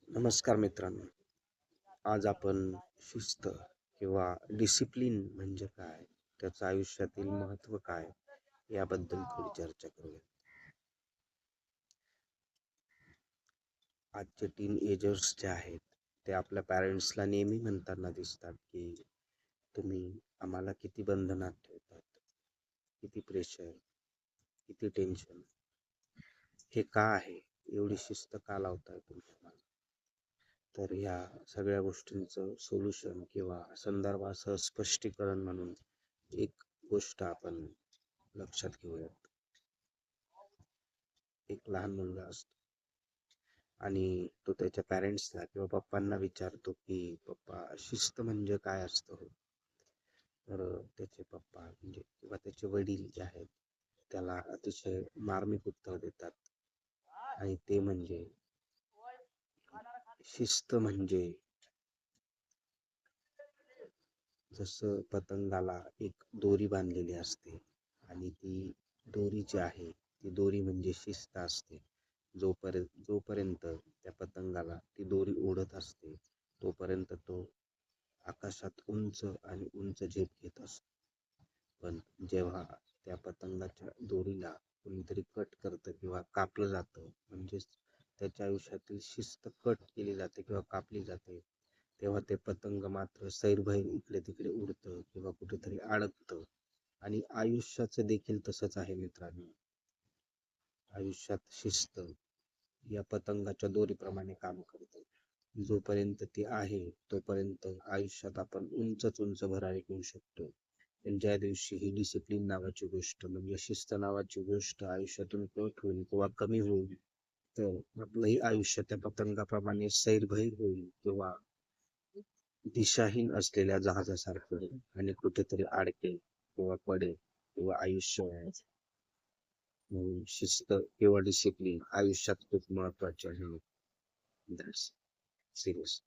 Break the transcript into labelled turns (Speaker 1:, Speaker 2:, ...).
Speaker 1: नमस्कार मित्रांनो. आज आपण शिस्त किंवा डिसिप्लिन म्हणजे काय, त्याचं आयुष्यातील महत्त्व काय याबद्दल थोडी चर्चा करूया. आजचे टीन एजर्स जे आहेत ते आपल्या पॅरेंट्सला नेहमी म्हणताना दिसतात की तुम्ही आम्हाला किती बंधनात ठेवतात, किती प्रेशर, किती टेन्शन, हे का आहे, एवढी शिस्त का लावताय तुम्ही आम्हाला. तर ह्या सगळ्या गोष्टींचं सोल्युशन किंवा संदर्भासह स्पष्टीकरण म्हणून एक गोष्ट आपण लक्षात घेऊयात. एक लहान मुलगा असतो आणि तो त्याच्या पॅरेंट्सला किंवा पप्पांना विचारतो की पप्पा शिस्त म्हणजे काय असतं हो. तर त्याचे पप्पा म्हणजे किंवा त्याचे वडील जे आहेत त्याला अतिशय मार्मिक उत्तर देतात आणि ते म्हणजे शिस्त म्हणजे जसं पतंगाला एक दोरी बांधलेली असते आणि ती दोरी जी आहे ती दोरी म्हणजे शिस्त असते. जोपर्यंत त्या पतंगाला ती दोरी उडत असते तोपर्यंत तो आकाशात उंच आणि उंच झेप घेत असतो. पण जेव्हा त्या पतंगाच्या दोरीला कोणीतरी कट करतं किंवा कापलं जातं, म्हणजेच त्याच्या आयुष्यातील शिस्त कट केली जाते किंवा कापली जाते, तेव्हा ते पतंग मात्र सैरभैर इकडे तिकडे उडतं किंवा कुठेतरी अडकतं. आणि आयुष्याचं देखील तसंच आहे मित्रांनो. आयुष्यात शिस्त या पतंगाच्या दोरीप्रमाणे काम करते. जोपर्यंत ती आहे तोपर्यंत आयुष्यात आपण उंचच उंच भरारी घेऊ शकतो. पण ज्या दिवशी ही डिसिप्लिन नावाची गोष्ट म्हणजे शिस्त नावाची गोष्ट आयुष्यातून कट होईल किंवा कमी होईल, तर आपलंही आयुष्य त्या पतंगाप्रमाणे सैरभैर होईल किंवा दिशाहीन असलेल्या जहाजासारखं आणि कुठेतरी अडकेल किंवा पडेल किंवा आयुष्य. म्हणून शिस्त किंवा डिसिप्लिन आयुष्यात खूप महत्वाचे आहे. That's serious.